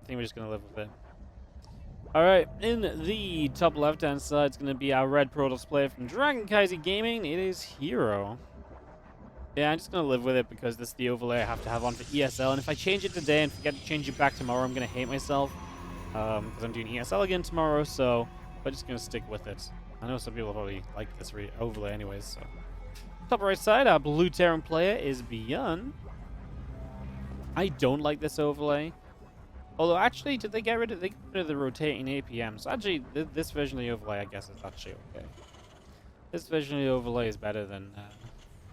I think we're just going to live with it. Alright, in the top left-hand side is going to be our red Protoss player from Dragon Kaiser Gaming. It is herO. Yeah, I'm just going to live with it because this is the overlay I have to have on for ESL. And if I change it today and forget to change it back tomorrow, I'm going to hate myself. Because I'm doing ESL again tomorrow, so I'm just going to stick with it. I know some people probably like this overlay anyways, so. Top right side, our blue Terran player is ByuN. I don't like this overlay. Although, actually, did they get rid of the rotating APM? So, actually, this version of the overlay, I guess, is actually okay. This version of the overlay is better than...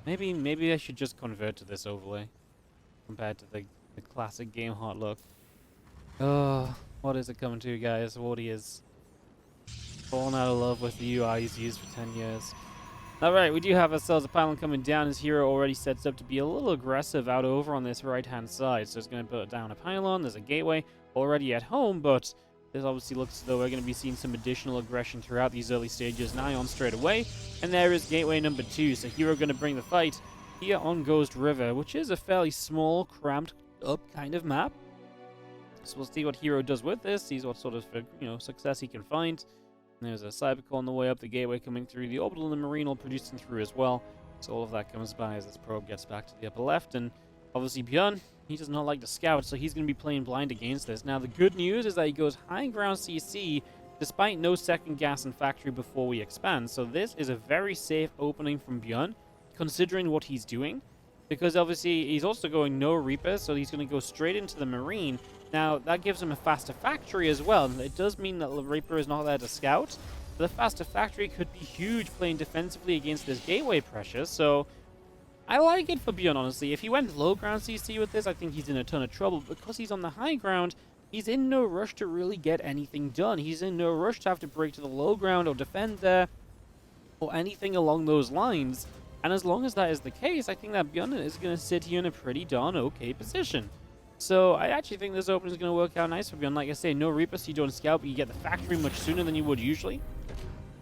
maybe I should just convert to this overlay compared to the classic game hot look. Oh, what is it coming to, guys? Wardy is fallen out of love with the UI he's used for 10 years. Alright, we do have ourselves a pylon coming down as herO already sets up to be a little aggressive out over on this right-hand side. So it's going to put down a pylon, there's a gateway already at home, but this obviously looks as though we're going to be seeing some additional aggression throughout these early stages. Nion straight away, and there is gateway number 2, so herO going to bring the fight here on Ghost River, which is a fairly small, cramped up kind of map. So we'll see what herO does with this, sees what sort of success he can find. And there's a Cybercore on the way up, the gateway coming through, the orbital and the marine all producing through as well. So all of that comes by as this probe gets back to the upper left. And obviously ByuN, he does not like to scout, so he's going to be playing blind against this. Now the good news is that he goes high ground CC despite no second gas in factory before we expand. So this is a very safe opening from ByuN, considering what he's doing. Because obviously he's also going no Reaper, so he's going to go straight into the marine. Now, that gives him a faster factory as well. It does mean that the Reaper is not there to scout. The faster factory could be huge playing defensively against this gateway pressure. So, I like it for ByuN, honestly. If he went low ground CC with this, I think he's in a ton of trouble. Because he's on the high ground, he's in no rush to really get anything done. He's in no rush to have to break to the low ground or defend there or anything along those lines. And as long as that is the case, I think that ByuN is going to sit here in a pretty darn okay position. So I actually think this opening is going to work out nice for ByuN. Like I say, no Reaper, so you don't scout, but you get the factory much sooner than you would usually.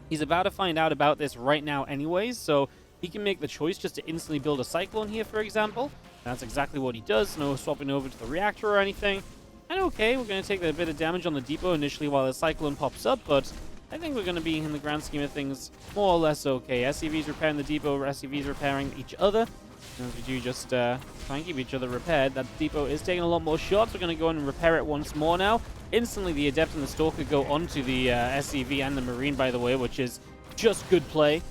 He's about to find out about this right now anyways, so he can make the choice just to instantly build a Cyclone here, for example. That's exactly what he does. No swapping over to the reactor or anything. And okay, we're going to take a bit of damage on the depot initially while the Cyclone pops up, but I think we're going to be, in the grand scheme of things, more or less okay. SCV's repairing the depot, SCV's repairing each other. As we do just try and keep each other repaired. That depot is taking a lot more shots. We're going to go in and repair it once more now. Instantly, the Adept and the Stalker go onto the SCV and the Marine, by the way, which is just good play.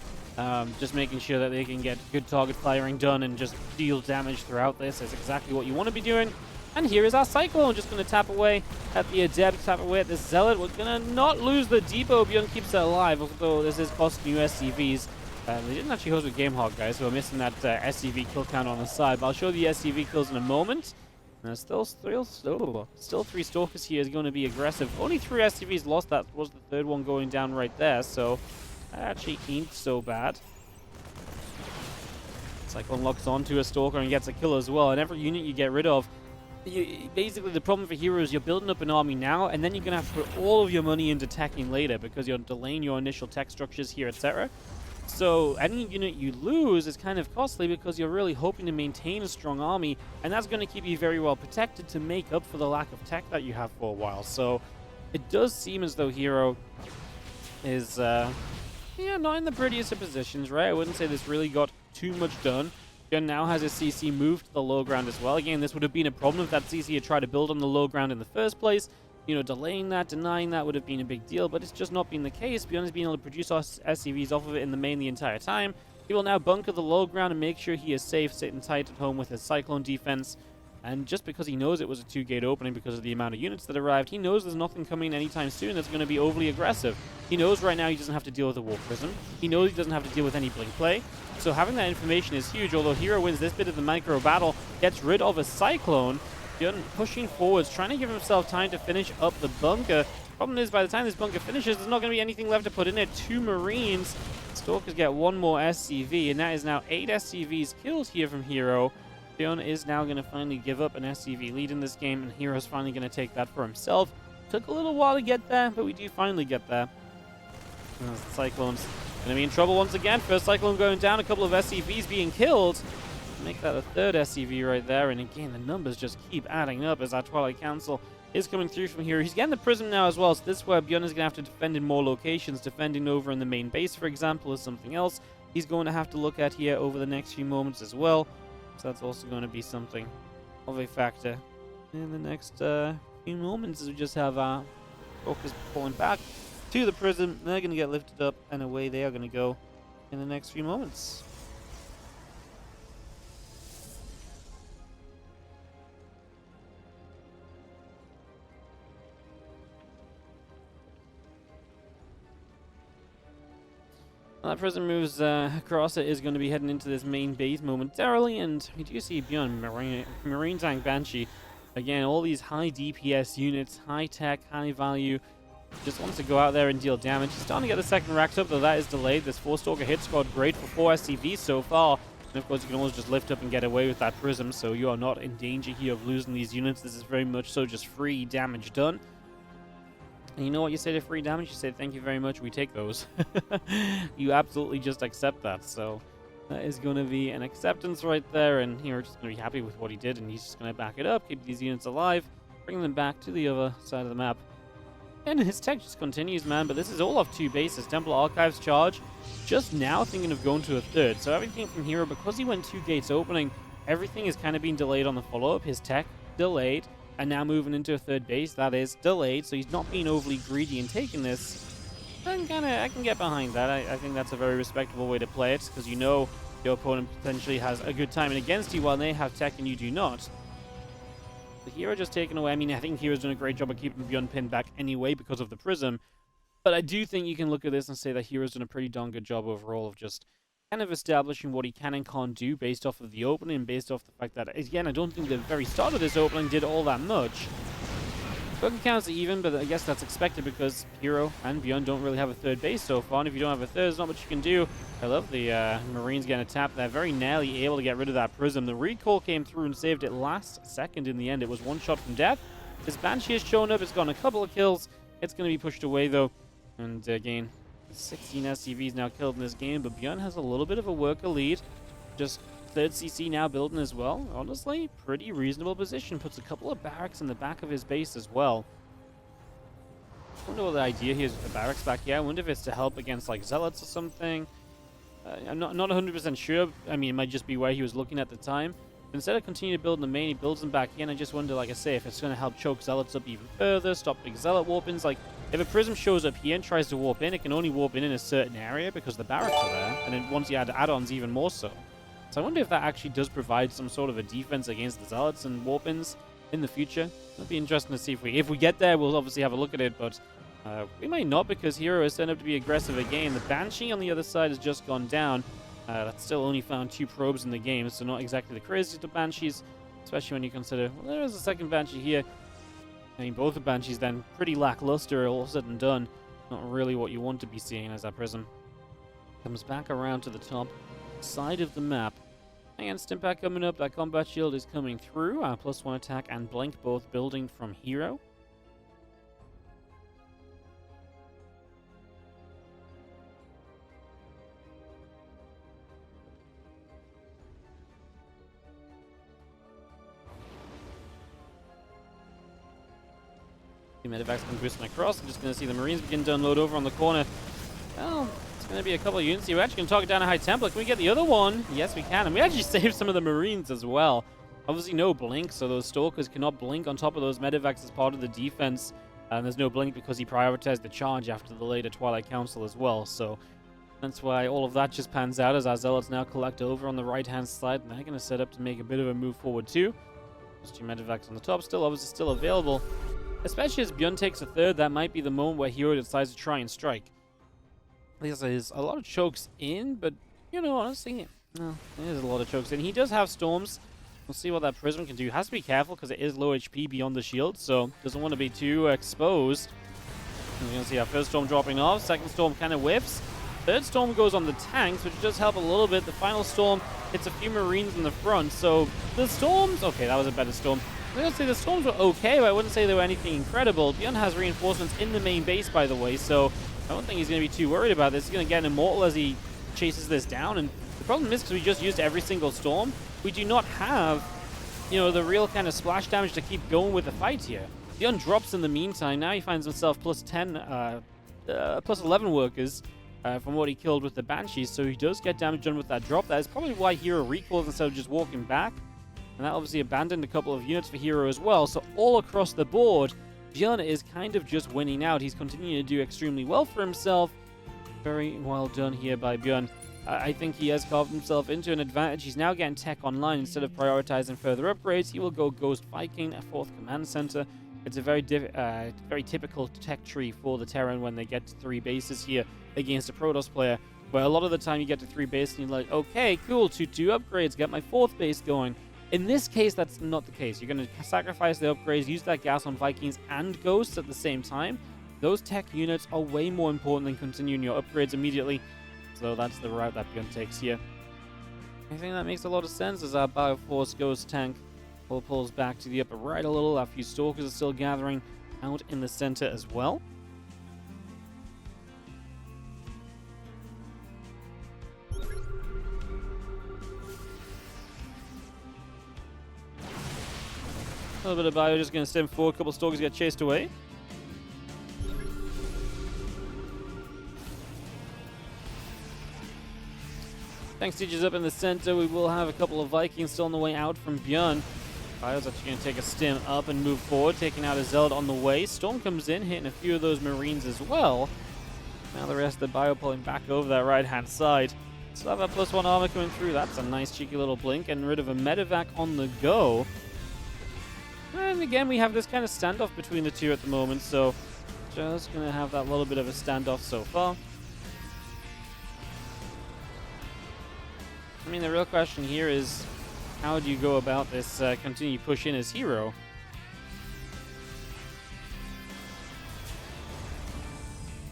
Just making sure that they can get good target firing done and just deal damage throughout this is exactly what you want to be doing. And here is our Cyclone, just going to tap away at the Adept, tap away at the Zealot. We're going to not lose the depot. ByuN keeps it alive, although this is costing you SCVs. They didn't actually host with GameHog, guys, so we're missing that SCV kill count on the side. But I'll show the SCV kills in a moment. And there's still 3 Stalkers here is going to be aggressive. Only 3 SCVs lost. That was the third one going down right there, so that actually ain't so bad. Cyclone locks onto a Stalker and gets a kill as well. And every unit you get rid of, basically the problem for herO is you're building up an army now, and then you're going to have to put all of your money into teching later because you're delaying your initial tech structures here, etc. So any unit you lose is kind of costly because you're really hoping to maintain a strong army, and that's going to keep you very well protected to make up for the lack of tech that you have for a while. So it does seem as though herO is not in the prettiest of positions, right? I wouldn't say this really got too much done. ByuN now has his CC moved to the low ground as well. Again, this would have been a problem if that CC had tried to build on the low ground in the first place. Delaying that, denying that would have been a big deal, but it's just not been the case. ByuN has been able to produce SCVs off of it in the main the entire time. He will now bunker the low ground and make sure he is safe, sitting tight at home with his Cyclone defense. And just because he knows it was a 2-gate opening because of the amount of units that arrived, he knows there's nothing coming anytime soon that's going to be overly aggressive. He knows right now he doesn't have to deal with a War Prism. He knows he doesn't have to deal with any Blink play. So having that information is huge, although herO wins this bit of the micro battle, gets rid of a Cyclone. ByuN pushing forwards, trying to give himself time to finish up the bunker. Problem is, by the time this bunker finishes, there's not going to be anything left to put in it. 2 Marines. Stalkers get 1 more SCV, and that is now 8 SCVs killed here from herO. ByuN is now going to finally give up an SCV lead in this game, and herO's finally going to take that for himself. Took a little while to get there, but we do finally get there. The Cyclone's going to be in trouble once again. First Cyclone going down, a couple of SCVs being killed. Make that a third SCV right there, and again, the numbers just keep adding up as our Twilight Council is coming through from here. He's getting the Prism now as well, so this is where ByuN is going to have to defend in more locations. Defending over in the main base, for example, is something else he's going to have to look at here over the next few moments as well. So that's also going to be something of a factor in the next few moments, as we just have our focus pulling back to the Prism. They're going to get lifted up, and away they are going to go in the next few moments. That Prism moves across it is going to be heading into this main base momentarily, and we do see ByuN, Marine Tank Banshee. Again, all these high DPS units, high tech, high value. Just wants to go out there and deal damage. He's starting to get the second racked up, though that is delayed. This 4-Stalker hit squad great for 4 SCVs so far. And of course, you can always just lift up and get away with that Prism, so you are not in danger here of losing these units. This is very much so just free damage done. And you know what you say to free damage? You say, thank you very much, we take those. You absolutely just accept that. So that is going to be an acceptance right there. And here, we're just going to be happy with what he did. And he's just going to back it up, keep these units alive, bring them back to the other side of the map. And his tech just continues, man. But this is all off 2 bases. Temple Archives charge. Just now thinking of going to a third. So everything from here, because he went 2 gates opening, everything is kind of being delayed on the follow-up. His tech delayed. And now moving into a third base, that is delayed, so he's not being overly greedy in taking this. I can get behind that. I think that's a very respectable way to play it, because you know your opponent potentially has a good timing against you while they have tech and you do not. The hero just taken away. I mean, I think hero's doing a great job of keeping ByuN pinned back anyway because of the Prism. But I do think you can look at this and say that hero's done a pretty darn good job overall of just kind of establishing what he can and can't do based off of the opening, based off the fact that, again, I don't think the very start of this opening did all that much. Broken counts are even, but I guess that's expected because hero and ByuN don't really have a third base so far, and if you don't have a third, there's not much you can do. I love the Marines getting a tap there, very narrowly able to get rid of that Prism. The recall came through and saved it last second in the end. It was one shot from death. This Banshee has shown up, it's gotten a couple of kills. It's going to be pushed away though, and again, 16 SCVs now killed in this game, but ByuN has a little bit of a worker lead. Just third CC now building as well. Honestly, pretty reasonable position. Puts a couple of barracks in the back of his base as well. I wonder what the idea here is with the barracks back here. I wonder if it's to help against like zealots or something. I'm not 100% sure. I mean, it might just be where he was looking at the time. Instead of continuing to build the main, he builds them back in. I just wonder, like I say, if it's going to help choke zealots up even further, stop big zealot warp-ins. Like, if a Prism shows up here and tries to warp in, it can only warp in a certain area because the barracks are there. And then once you add add-ons, even more so. So I wonder if that actually does provide some sort of a defense against the zealots and warp-ins in the future. It'll be interesting to see if we get there. We'll obviously have a look at it, but we might not because hero has turned up to be aggressive again. The Banshee on the other side has just gone down. That's still only found 2 probes in the game, so not exactly the craziest of Banshees, especially when you consider, well, there is a second Banshee here. I mean, both the Banshees then pretty lackluster, all said and done. Not really what you want to be seeing as that Prism comes back around to the top side of the map. And Stimpak coming up, that combat shield is coming through. +1 attack and blink both building from hero. The medevac's been boosting across. I'm just going to see the Marines begin to unload over on the corner. Well, it's going to be a couple of units here. We're actually going to talk it down a high tempo. Can we get the other one? Yes, we can. And we actually saved some of the Marines as well. Obviously, no blink, so those Stalkers cannot blink on top of those medevacs as part of the defense. And there's no blink because he prioritized the charge after the later Twilight Council as well. So that's why all of that just pans out as our Zealots now collect over on the right-hand side. And they're going to set up to make a bit of a move forward too. Those 2 medevacs on the top obviously still available. Especially as ByuN takes a third, that might be the moment where hero decides to try and strike. There's a lot of chokes in, but, you know, honestly, no, there's a lot of chokes in. He does have storms. We'll see what that Prism can do. Has to be careful because it is low HP beyond the shield, so doesn't want to be too exposed. We're going to see our first storm dropping off. Second storm kind of whiffs. Third storm goes on the tanks, which does help a little bit. The final storm hits a few Marines in the front, so the storms... Okay, that was a better storm. I was going to say the storms were okay, but I wouldn't say they were anything incredible. ByuN has reinforcements in the main base, by the way, so I don't think he's going to be too worried about this. He's going to get an Immortal as he chases this down, and The problem is, because we just used every single storm, we do not have, you know, the real kind of splash damage to keep going with the fight here. ByuN drops in the meantime. Now he finds himself plus 10, plus 11 workers from what he killed with the Banshees, so he does get damage done with that drop. That is probably why herO recalls instead of just walking back. And that obviously abandoned a couple of units for herO as well. So all across the board, ByuN is kind of just winning out. He's continuing to do extremely well for himself. Very well done here by ByuN. I think he has carved himself into an advantage. He's now getting tech online. Instead of prioritizing further upgrades, he will go Ghost Viking, a 4th command center. It's a very typical tech tree for the Terran when they get to 3 bases here against a Protoss player, where a lot of the time you get to 3 bases and you're like, okay, cool, 2 upgrades, get my 4th base going. In this case, that's not the case. You're going to sacrifice the upgrades, use that gas on Vikings and Ghosts at the same time. Those tech units are way more important than continuing your upgrades immediately. So that's the route that ByuN takes here. I think that makes a lot of sense as our Bioforce Ghost tank pulls back to the upper right a little. A few Stalkers are still gathering out in the center as well. A little bit of Bio just going to stem forward. A couple of Stalkers get chased away. Tank Siege is up in the center. We will have a couple of Vikings still on the way out from ByuN. Bio's actually going to take a stem up and move forward, taking out a Zealot on the way. Storm comes in, hitting a few of those Marines as well. Now the rest of the Bio pulling back over that right-hand side. Still have that +1 armor coming through. That's a nice cheeky little blink. Getting rid of a medevac on the go. And again, we have this kind of standoff between the two at the moment, so just going to have that little bit of a standoff so far. I mean, the real question here is, how do you go about this continue push in as herO?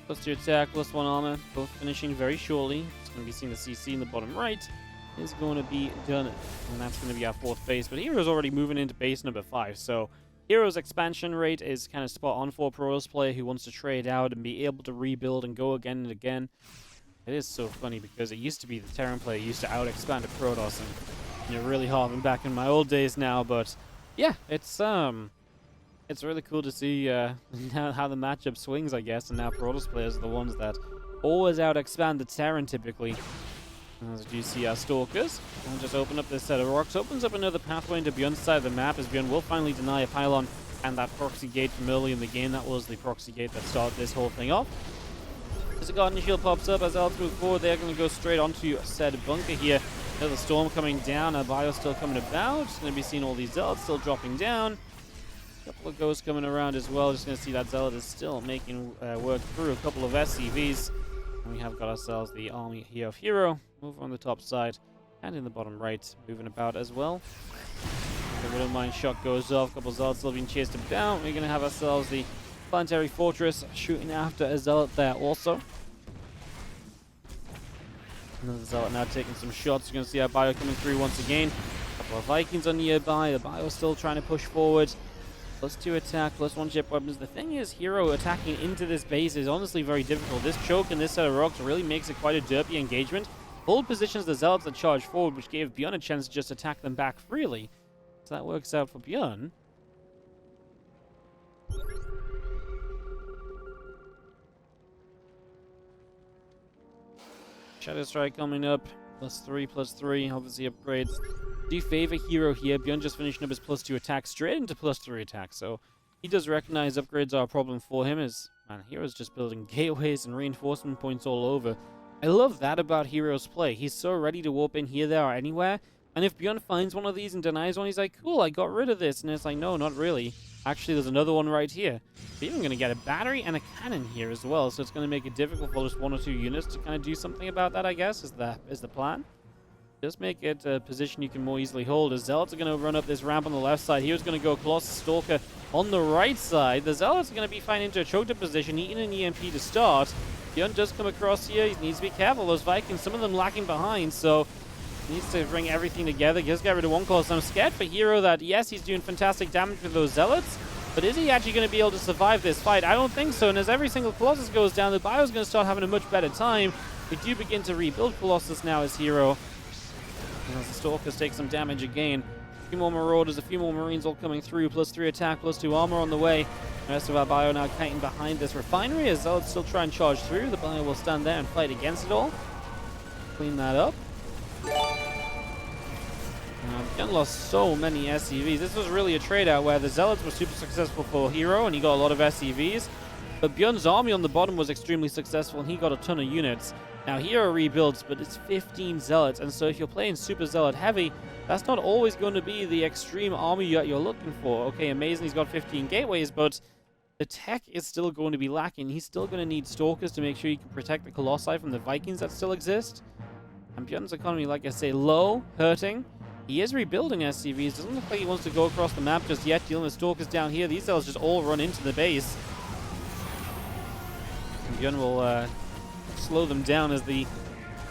+2 attack, +1 armor, both finishing very shortly. It's going to be seeing the CC in the bottom right is going to be done, and that's going to be our 4th base. But herO's already moving into base number 5, so herO's expansion rate is kind of spot on for a Protoss player who wants to trade out and be able to rebuild and go again and again. It is so funny because it used to be the Terran player used to out-expand a Protoss, and you're really harping back in my old days now, but yeah, it's really cool to see how the matchup swings, I guess, and now Protoss players are the ones that always out-expand the Terran typically. As you see our Stalkers, and just open up this set of rocks, opens up another pathway into ByuN's side of the map, as ByuN will finally deny a pylon and that proxy gate from early in the game. That was the proxy gate that started this whole thing off. As the Guardian Shield pops up, as Zealots move forward, they're going to go straight onto a said bunker here. Another Storm coming down, a Bio still coming about. Going to be seeing all these Zealots still dropping down. A couple of Ghosts coming around as well. Just going to see that Zealot is still making work through a couple of SCVs. And we have got ourselves the army here of herO. Move on the top side and in the bottom right, moving about as well. The Widow Mine shot goes off. A couple of Zealots still being chased down. We're going to have ourselves the Planetary Fortress shooting after a Zealot there also. Another Zealot now taking some shots. You're going to see our Bio coming through once again. A couple of Vikings are nearby. The Bio still trying to push forward. +2 attack, +1 ship weapons. The thing is, herO attacking into this base is honestly very difficult. This choke and this set of rocks really makes it quite a derpy engagement. Hold positions the Zealots that charge forward, which gave ByuN a chance to just attack them back freely. So that works out for ByuN. Shadow Strike coming up, +3/+3, obviously upgrades do favor herO here. ByuN just finishing up his +2 attack straight into +3 attack, so he does recognize upgrades are a problem for him, as man, herO's just building gateways and reinforcement points all over. I love that about herO's play. He's so ready to warp in here, there, or anywhere, and if ByuN finds one of these and denies one, he's like, cool, I got rid of this, and it's like, no, not really. Actually, there's another one right here. We're even going to get a battery and a cannon here as well, so it's going to make it difficult for just 1 or 2 units to kind of do something about that, I guess, is the plan. Just make it a position you can more easily hold. As Zealots are going to run up this ramp on the left side. He was going to go Colossus Stalker on the right side. The Zealots are going to be fine into a choked position, eating an EMP to start. ByuN does come across here. He needs to be careful. Those Vikings, some of them lacking behind, so he needs to bring everything together. Just get rid of one Colossus. I'm scared for herO that, yes, he's doing fantastic damage with those Zealots, but is he actually going to be able to survive this fight? I don't think so, and as every single Colossus goes down, the Bio's going to start having a much better time. We do begin to rebuild Colossus now as herO. And as the Stalkers take some damage again. A few more Marauders, a few more Marines all coming through. +3 attack, +2 armor on the way. The rest of our ByuN now kiting behind this refinery as Zealots still try and charge through. The ByuN will stand there and fight against it all. Clean that up. ByuN lost so many SCVs. This was really a trade out where the Zealots were super successful for herO and he got a lot of SCVs. But ByuN's army on the bottom was extremely successful and he got a ton of units. Now herO rebuilds, but it's 15 Zealots, and so if you're playing super Zealot heavy, that's not always going to be the extreme army that you're looking for. Okay, amazing, he's got 15 gateways, but the tech is still going to be lacking. He's still going to need Stalkers to make sure he can protect the Colossi from the Vikings that still exist. And ByuN's economy, like I say, low, hurting. He is rebuilding SCVs. Doesn't look like he wants to go across the map just yet, dealing with Stalkers down here. These Zealots just all run into the base. And ByuN will slow them down as the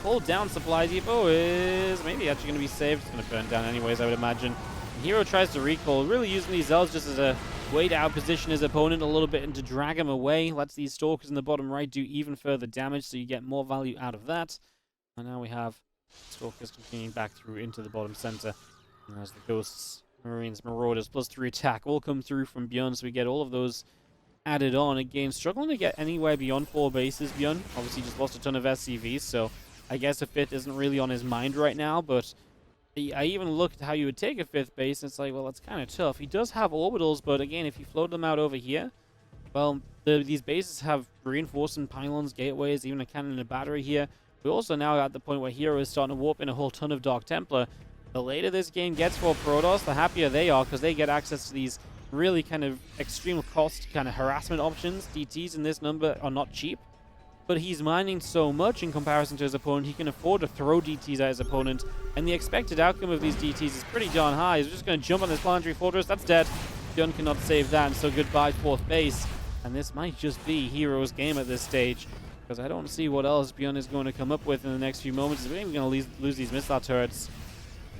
full down supply depot is maybe actually going to be saved. It's going to burn down anyways, I would imagine. And herO tries to recall, really using these Zealots just as a way to outposition his opponent a little bit and to drag him away. Lets these Stalkers in the bottom right do even further damage, so you get more value out of that. And now we have Stalkers continuing back through into the bottom center. And as the Ghosts, Marines, Marauders, +3 attack all come through from ByuN, so we get all of those added on. Again, struggling to get anywhere beyond 4 bases. ByuN obviously just lost a ton of SCVs, so I guess a 5th isn't really on his mind right now, but I even looked at how you would take a 5th base, and it's like, well, that's kind of tough. He does have orbitals, but again, if you float them out over here, well, these bases have reinforcement pylons, gateways, even a cannon and a battery here. We're also now at the point where herO is starting to warp in a whole ton of Dark Templar. The later this game gets for Protoss, the happier they are, because they get access to these really kind of extreme cost kind of harassment options. DTs in this number are not cheap, but he's mining so much in comparison to his opponent, he can afford to throw DTs at his opponent, and the expected outcome of these DTs is pretty darn high. He's just going to jump on this planetary fortress. That's dead. ByuN cannot save that, and so goodbye 4th base. And this might just be herO's game at this stage, because I don't see what else ByuN is going to come up with in the next few moments. He's even going to lose these missile turrets.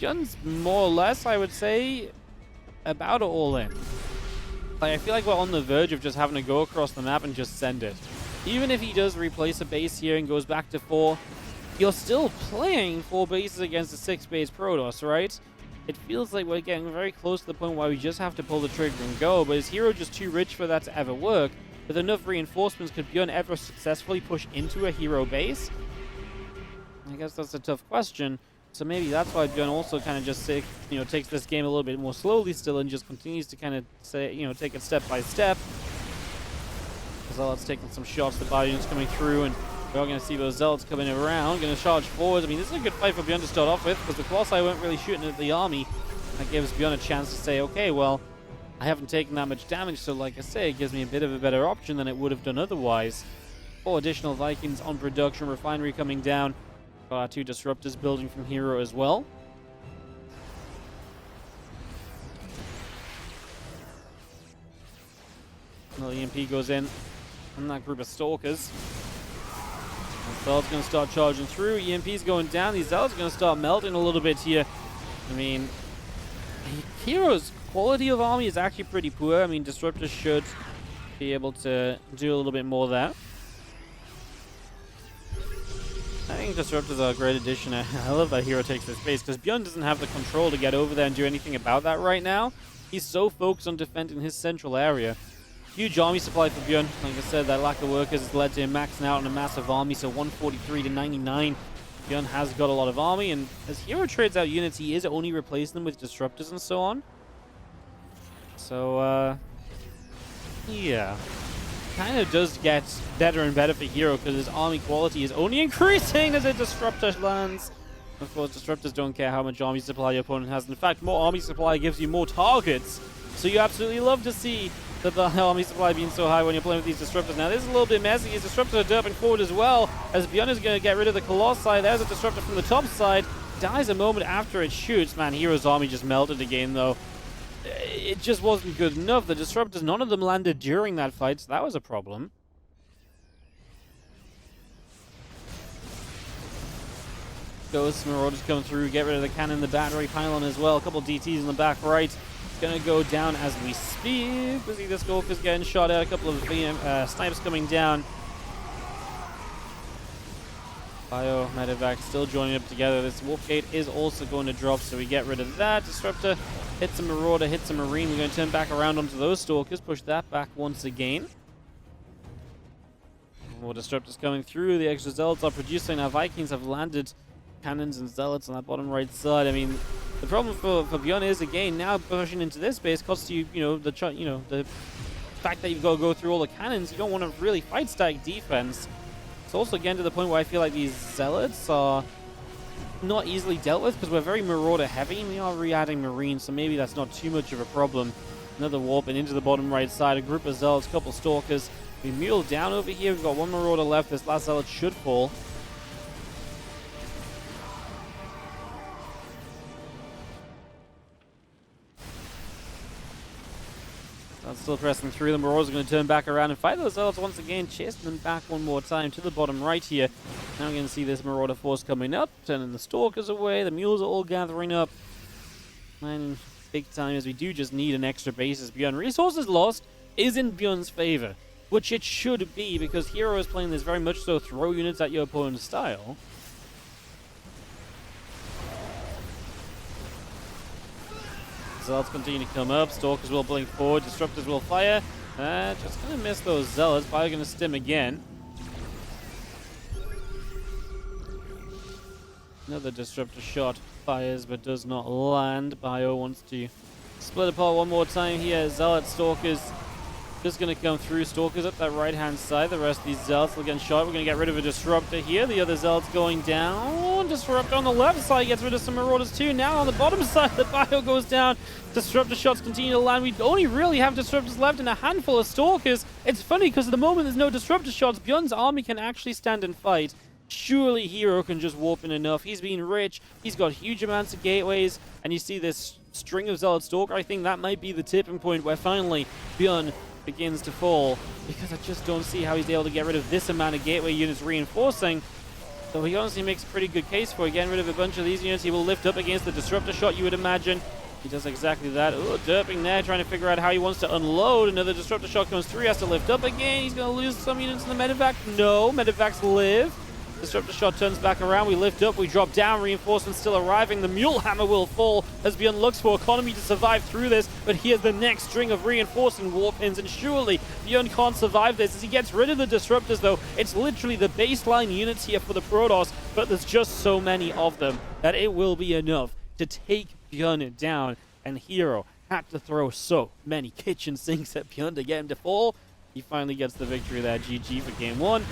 ByuN's more or less, I would say, about to all in. Like, I feel like we're on the verge of just having to go across the map and just send it. Even if he does replace a base here and goes back to 4, you're still playing 4 bases against a 6-base Protoss, right? It feels like we're getting very close to the point where we just have to pull the trigger and go, but is herO just too rich for that to ever work? With enough reinforcements, could ByuN ever successfully push into a herO base? I guess that's a tough question. So maybe that's why ByuN also kind of just takes this game a little bit more slowly still and just continues to kind of take it step by step. Zealots taking some shots, the ByuN's coming through, and we're going to see those Zealots coming around, going to charge forwards. I mean, this is a good fight for ByuN to start off with, because the Colossi weren't really shooting at the army. That gives ByuN a chance to say, okay, well, I haven't taken that much damage, so like I say, it gives me a bit of a better option than it would have done otherwise. 4 additional Vikings on production, refinery coming down. Got our 2 disruptors building from herO as well. Another EMP goes in from that group of Stalkers. And Zealot's going to start charging through. EMP's going down. These Zealots are going to start melting a little bit here. I mean, herO's quality of army is actually pretty poor. I mean, disruptors should be able to do a little bit more there. I think disruptors are a great addition. I love that herO takes this base, because ByuN doesn't have the control to get over there and do anything about that right now. He's so focused on defending his central area. Huge army supply for ByuN. Like I said, that lack of workers has led to him maxing out on a massive army, so 143 to 99. ByuN has got a lot of army, and as herO trades out units, he is only replacing them with disruptors and so on. So, yeah. Kind of does get better and better for herO, because his army quality is only increasing as a disruptor lands. Of course, disruptors don't care how much army supply your opponent has. In fact, more army supply gives you more targets. So you absolutely love to see that the army supply being so high when you're playing with these disruptors. Now, this is a little bit messy. His disruptors are derping forward as well, as ByuN is going to get rid of the Colossi. There's a disruptor from the top side. Dies a moment after it shoots. Man, herO's army just melted again, though. It just wasn't good enough. The disruptors, none of them landed during that fight, so that was a problem. Ghosts, Marauders come through, get rid of the cannon, the battery pylon as well. A couple DTs in the back right. It's going to go down as we speak. We see the Stalkers getting shot at. A couple of snipers coming down. ByuN, Medevac still joining up together. This Warp Gate is also going to drop, so we get rid of that. Disruptor hits a Marauder, hits a Marine. We're going to turn back around onto those Stalkers, push that back once again. More Disruptors coming through. The extra Zealots are producing. Our Vikings have landed Cannons and Zealots on that bottom right side. I mean, the problem for ByuN is, again, now pushing into this base costs you, the fact that you've got to go through all the cannons. You don't want to really fight stack defense. It's also getting to the point where I feel like these Zealots are not easily dealt with because we're very Marauder heavy and we are re-adding Marines, so maybe that's not too much of a problem. Another Warp and into the bottom right side. A group of Zealots, a couple Stalkers. We mule down over here. We've got one Marauder left. This last Zealot should fall. That's still pressing through. The Marauders are going to turn back around and fight those Zealots once again, chasing them back one more time to the bottom right here. Now we're going to see this Marauder force coming up, turning the Stalkers away. The Mules are all gathering up. And big time, as we do just need an extra base as ByuN. Resources lost is in ByuN's favor, which it should be, because herO is playing this very much so throw units at your opponent's style. Zealots continue to come up. Stalkers will blink forward. Disruptors will fire. Just going to miss those Zealots. Probably going to stim again. Another Disruptor shot fires but does not land. ByuN wants to split apart one more time here. Zealot, Stalkers just going to come through. Stalkers up that right-hand side. The rest of these Zealots will get shot. We're going to get rid of a Disruptor here. The other Zealots going down. Disruptor on the left side gets rid of some Marauders too. Now on the bottom side, the ByuN goes down. Disruptor shots continue to land. We only really have Disruptors left and a handful of Stalkers. It's funny because at the moment there's no Disruptor shots. ByuN's army can actually stand and fight. Surely herO can just warp in enough. He's been rich. He's got huge amounts of gateways. And you see this string of Zealot Stalker. I think that might be the tipping point where finally ByuN begins to fall, because I just don't see how he's able to get rid of this amount of gateway units reinforcing. So he honestly makes a pretty good case for getting rid of a bunch of these units. He will lift up against the Disruptor shot, you would imagine. He does exactly that. Oh, derping there, trying to figure out how he wants to unload. Another Disruptor shot comes through, he has to lift up again. He's going to lose some units in the Medevac. No, Medevacs live. Disruptor shot turns back around. We lift up, we drop down. Reinforcements still arriving. The Mule Hammer will fall as ByuN looks for economy to survive through this. But here's the next string of reinforcing war pins, and surely ByuN can't survive this as he gets rid of the Disruptors, though. It's literally the baseline units here for the Protoss, but there's just so many of them that it will be enough to take ByuN down. And herO had to throw so many kitchen sinks at ByuN to get him to fall. He finally gets the victory there. GG for game one.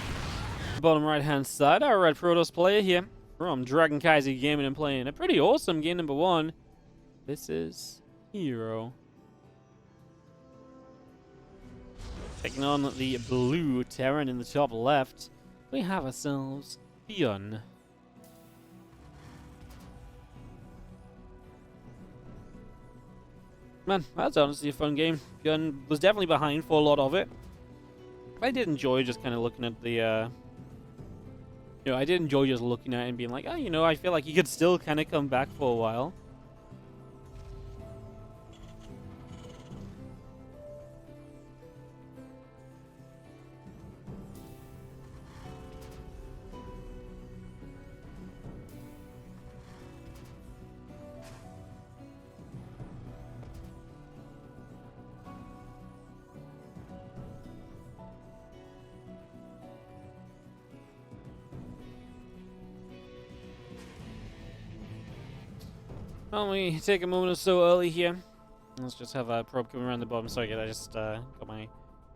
Bottom right hand side, our red Protoss player here from Dragon Kaiser Gaming and playing a pretty awesome game number one. This is herO. Taking on the blue Terran in the top left, we have ourselves ByuN. Man, that's honestly a fun game. ByuN was definitely behind for a lot of it. I did enjoy just kind of looking at the I did enjoy just looking at it and being like, oh, I feel like you could still kind of come back for a while. Well, we take a moment or so early here. Let's just have a probe coming around the bottom. Sorry, I just got my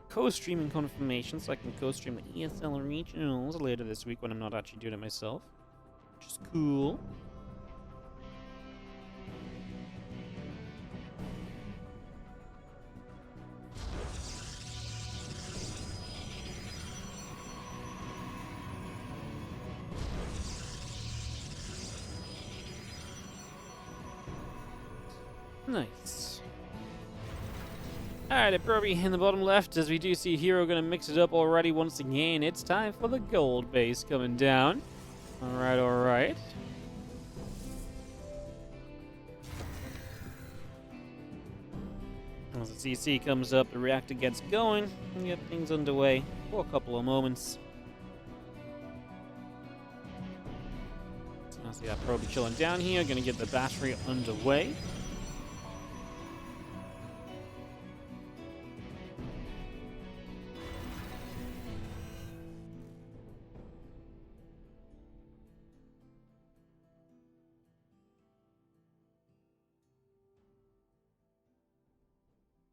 co-streaming confirmation so I can co-stream the ESL Regionals later this week when I'm not actually doing it myself, which is cool. Nice. Alright, a Proby in the bottom left, as we do see herO going to mix it up already once again. It's time for the gold base coming down. Alright, alright. As the CC comes up, the reactor gets going, and get things underway for a couple of moments. See that probe chilling down here. Gonna get the battery underway.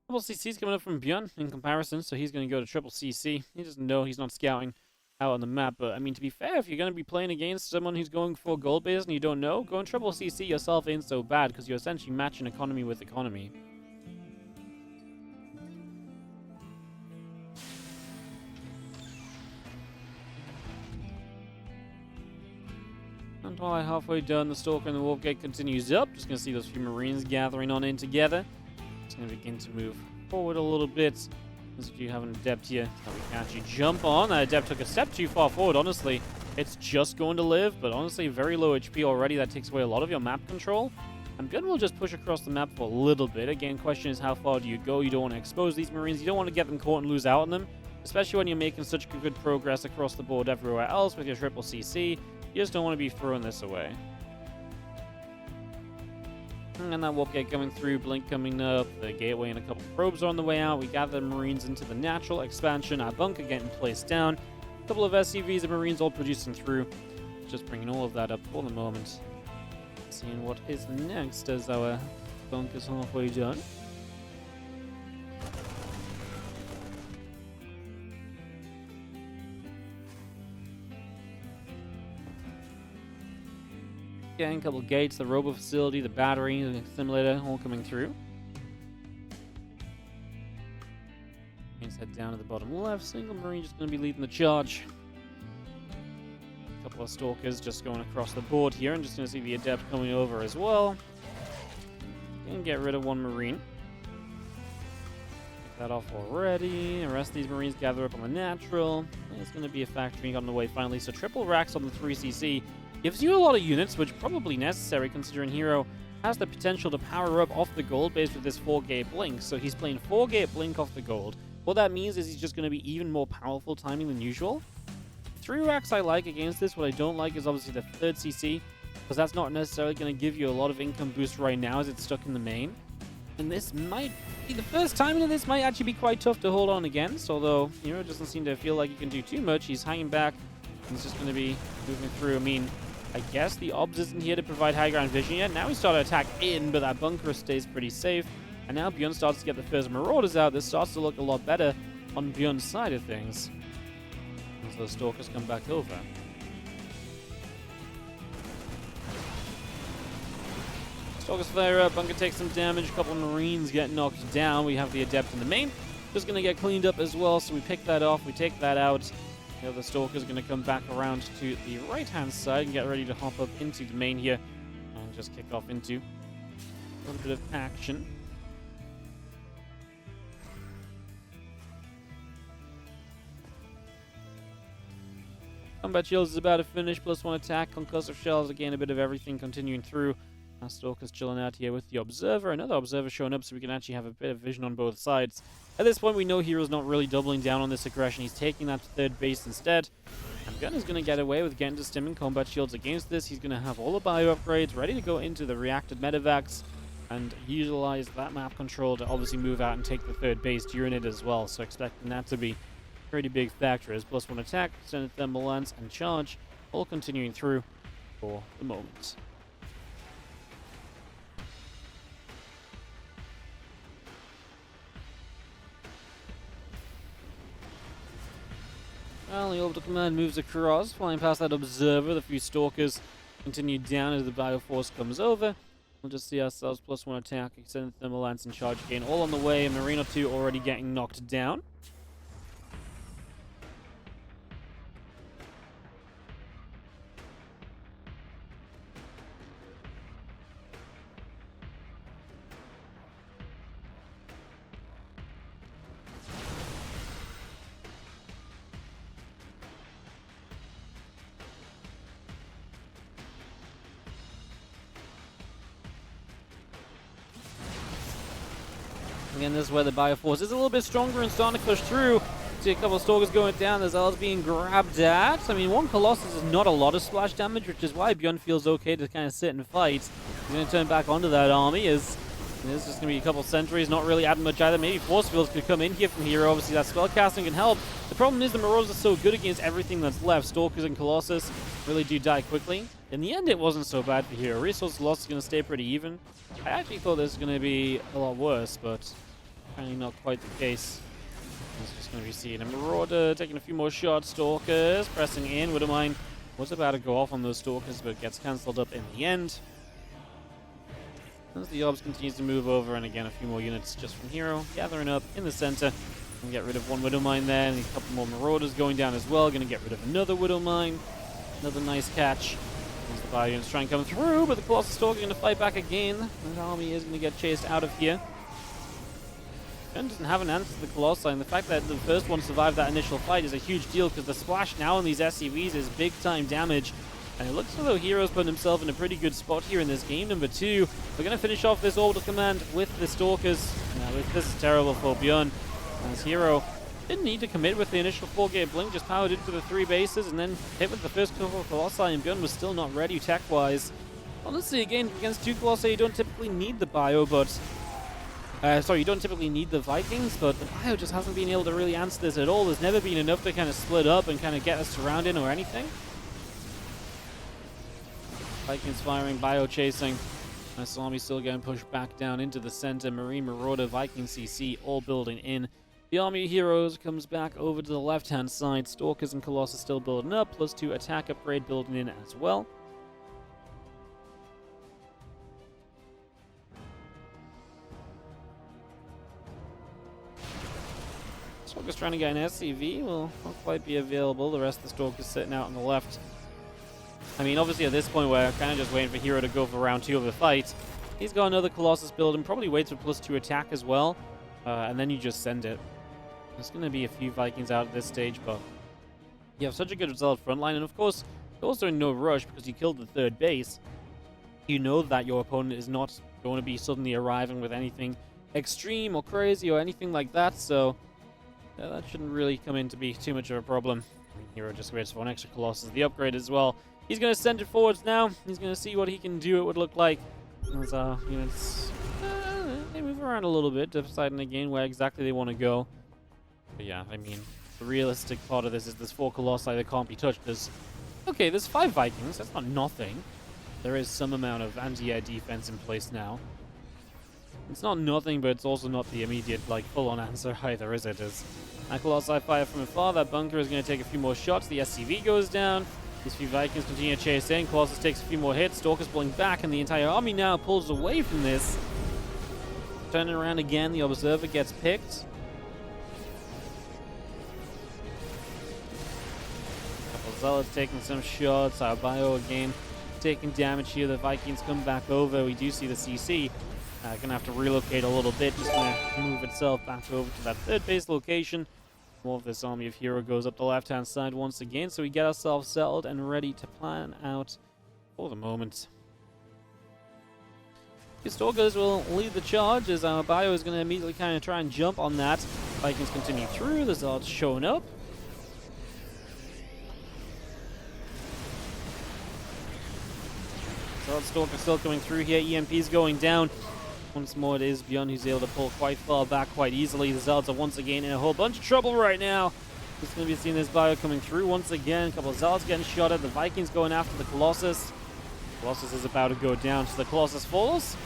Triple CC's coming up from ByuN in comparison, so he's going to go to triple CC. He doesn't know, he's not scouting out on the map, but I mean, to be fair, if you're going to be playing against someone who's going for gold base and you don't know, going triple CC yourself ain't so bad, because you're essentially matching economy with economy. And while halfway done, the Stalker and the Wolf Gate continues up. Just going to see those few Marines gathering on in together. It's going to begin to move forward a little bit. As you have an Adept here that we can actually jump on. That Adept took a step too far forward, honestly. It's just going to live, but honestly, very low HP already. That takes away a lot of your map control. And ByuN will just push across the map for a little bit. Again, question is how far do you go? You don't want to expose these Marines. You don't want to get them caught and lose out on them, especially when you're making such good progress across the board everywhere else with your triple CC. You just don't want to be throwing this away. And that Warp Gate coming through, Blink coming up, the Gateway and a couple probes are on the way out. We gather the Marines into the natural expansion, our bunker getting placed down, a couple of SCVs and Marines all producing through. Just bringing all of that up for the moment. Seeing what is next as our bunker's halfway done. A couple gates, the robo facility, the battery, the simulator, all coming through. Let's head down to the bottom left. Single Marine just going to be leading the charge. A couple of Stalkers just going across the board here, and just going to see the Adept coming over as well. And get rid of one Marine. Take that off already. The rest of these Marines gather up on the natural. There's going to be a factory on the way finally. So triple racks on the 3cc. Gives you a lot of units, which probably necessary considering herO has the potential to power up off the gold base with this 4-gate blink. So he's playing 4-gate blink off the gold. What that means is he's just going to be even more powerful timing than usual. 3 racks I like against this. What I don't like is obviously the 3rd CC, because that's not necessarily going to give you a lot of income boost right now as it's stuck in the main. And this might be the first time that this might actually be quite tough to hold on against, although herO doesn't seem to feel like he can do too much. He's hanging back. He's just going to be moving through. I mean, I guess the Obs isn't here to provide high ground vision yet. Now we start to attack in, but that bunker stays pretty safe. And now ByuN starts to get the first Marauders out. This starts to look a lot better on ByuN's side of things. As those Stalkers come back over. Stalkers fire up, bunker takes some damage, a couple of Marines get knocked down. We have the Adept in the main. Just going to get cleaned up as well, so we pick that off, we take that out. The other Stalker's going to come back around to the right-hand side and get ready to hop up into the main here and just kick off into a little bit of action. Combat Shields is about to finish, +1 attack, concussive shells, again a bit of everything continuing through. Our Stalker's chilling out here with the Observer. Another Observer showing up so we can actually have a bit of vision on both sides. At this point, we know herO's not really doubling down on this aggression. He's taking that to 3rd base instead. And ByuN is going to get away with getting to stimming combat shields against this. He's going to have all the bio upgrades ready to go into the reacted medevacs and utilize that map control to obviously move out and take the 3rd base during it as well. So expecting that to be a pretty big factor as +1 attack, extended thermal lance, and charge all continuing through for the moment. Well, the Orbital Command moves across, flying past that Observer. The few Stalkers continue down as the Bioforce comes over. We'll just see ourselves +1 attack, extended thermal lance, and charge again. All on the way, and Marine or 2 already getting knocked down. Again, this is where the Bioforce is a little bit stronger and starting to push through. See a couple of Stalkers going down. The Zealot's being grabbed at. I mean, one Colossus is not a lot of splash damage, which is why ByuN feels okay to kind of sit and fight. He's going to turn back onto that army as there's just going to be a couple sentries, not really adding much either. Maybe Force Fields could come in here from herO. Obviously, that spellcasting can help. The problem is the Marauders are so good against everything that's left. Stalkers and Colossus really do die quickly. In the end, it wasn't so bad for herO. Resource loss is going to stay pretty even. I actually thought this was going to be a lot worse, but apparently not quite the case. It's just going to be seeing a Marauder taking a few more shots. Stalkers pressing in. Widowmine was about to go off on those Stalkers, but gets cancelled up in the end. As the Orbs continues to move over, and again, a few more units just from herO gathering up in the center. And get rid of one Widowmine there, and a couple more Marauders going down as well. Going to get rid of another Widowmine. Another nice catch. As the ByuNs try and come through, but the Colossus Stalker going to fight back again. The army is going to get chased out of here. ByuN doesn't have an answer to the Colossi, and the fact that the first one survived that initial fight is a huge deal, because the splash now on these SCVs is big-time damage. And it looks as though herO's put himself in a pretty good spot here in this game. Number 2, we're going to finish off this orbital command with the Stalkers. This is terrible for ByuN, as herO didn't need to commit with the initial 4-gate blink, just powered into the 3 bases and then hit with the first couple of Colossi, and ByuN was still not ready tech-wise. Honestly, again, against 2 Colossi, you don't typically need the Bio, but... you don't typically need the Vikings, but the Bio just hasn't been able to really answer this at all. There's never been enough to kind of split up and kind of get us surrounded or anything. Vikings firing, Bio chasing. Salami still getting pushed back down into the center. Marine Marauder, Viking CC all building in. The army of heroes comes back over to the left-hand side. Stalkers and Colossus still building up, +2 attack upgrade building in as well. Stalkers trying to get an SCV will not quite be available. The rest of the Stalkers sitting out on the left. I mean, obviously at this point we're kind of just waiting for herO to go for round 2 of the fight. He's got another Colossus build and probably waits for +2 attack as well. And then you just send it. There's going to be a few Vikings out at this stage, but you have such a good result front line. And of course, you're also in no rush because you killed the 3rd base. You know that your opponent is not going to be suddenly arriving with anything extreme or crazy or anything like that. So that shouldn't really come in to be too much of a problem. herO just waits for an extra Colossus. The upgrade as well. He's going to send it forwards now. He's going to see what he can do, it would look like. As units they move around a little bit, deciding again where exactly they want to go. But yeah, I mean, the realistic part of this is there's 4 Colossi that can't be touched. There's 5 Vikings. That's not nothing. There is some amount of anti-air defense in place now. It's not nothing, but it's also not the immediate, full-on answer either, is it? As Colossi fire from afar, that bunker is going to take a few more shots. The SCV goes down. These few Vikings continue to chase in. Colossus takes a few more hits. Stalkers pulling back, and the entire army now pulls away from this. Turning around again, the Observer gets picked. Couple Zealots taking some shots. Our Bio again taking damage here. The Vikings come back over. We do see the CC. Gonna have to relocate a little bit. Just gonna move itself back over to that 3rd base location. More of this army of herO goes up the left-hand side once again, so we get ourselves settled and ready to plan out for the moment. The Stalkers will lead the charge as our Bio is going to immediately kind of try and jump on that. Vikings continue through, the Zealots showing up. Zealot Stalker still coming through here, EMP's going down. Once more, it is ByuN who's able to pull quite far back quite easily. The Zealots are once again in a whole bunch of trouble right now. Just going to be seeing this Bio coming through once again. A couple of Zealots getting shot at. The Vikings going after the Colossus. Colossus is about to go down. So the Colossus falls.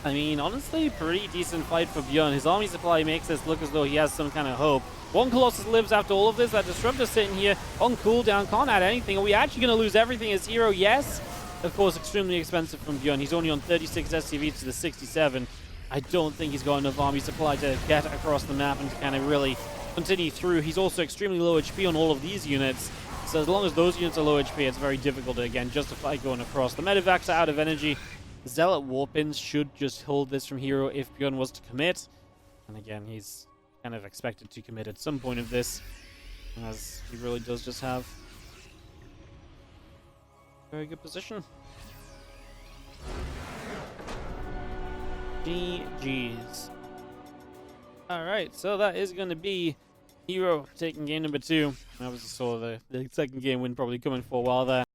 I mean, honestly, pretty decent fight for ByuN. His army supply makes this look as though he has some kind of hope. One Colossus lives after all of this. That Disruptor sitting here on cooldown. Can't add anything. Are we actually going to lose everything as herO? Yes. Of course, extremely expensive from ByuN. He's only on 36 SCV to the 67. I don't think he's got enough army supply to get across the map and to kind of really continue through. He's also extremely low HP on all of these units. So as long as those units are low HP, it's very difficult to, again, justify going across. The Medivacs are out of energy. Zealot Warpins should just hold this from herO if ByuN was to commit. And again, he's kind of expected to commit at some point of this, as he really does just have very good position. GG's. Alright, so that is going to be herO taking game number 2. That was the sort of the second game win probably coming for a while there.